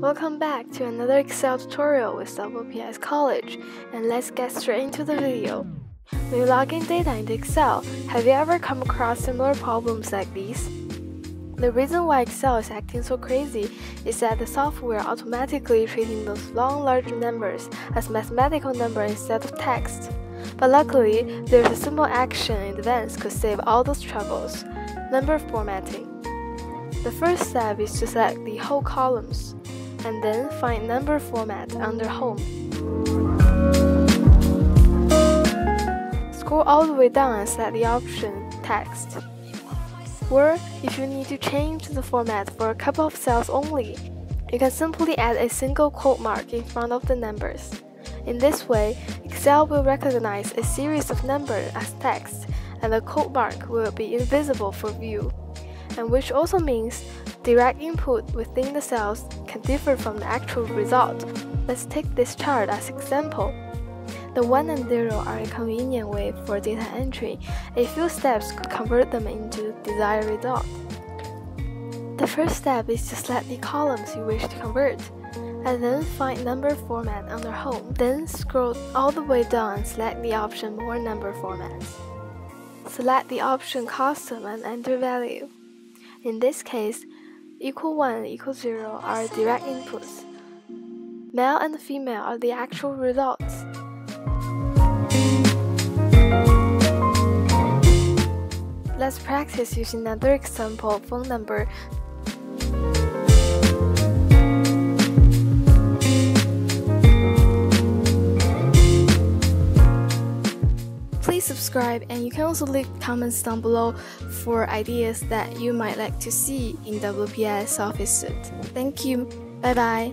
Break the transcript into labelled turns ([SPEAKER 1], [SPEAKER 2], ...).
[SPEAKER 1] Welcome back to another Excel tutorial with WPS College, and let's get straight into the video. When you log in data into Excel, have you ever come across similar problems like these? The reason why Excel is acting so crazy is that the software automatically treating those long large numbers as mathematical numbers instead of text. But luckily, there's a simple action in advance could save all those troubles: number formatting. The first step is to select the whole columns, and then find number format under Home. Scroll all the way down and select the option Text. Or, if you need to change the format for a couple of cells only, you can simply add a single quote mark in front of the numbers. In this way, Excel will recognize a series of numbers as text, and the quote mark will be invisible for view, and which also means direct input within the cells can differ from the actual result. Let's take this chart as example. The 1 and 0 are a convenient way for data entry. A few steps could convert them into desired result. The first step is to select the columns you wish to convert, and then find number format under Home. Then scroll all the way down and select the option More Number Formats. Select the option Custom and enter value. In this case, =1 and =0 are direct inputs. Male and female are the actual results. Let's practice using another example phone number. Please subscribe, and you can also leave comments down below for ideas that you might like to see in WPS Office suite. Thank you. Bye bye.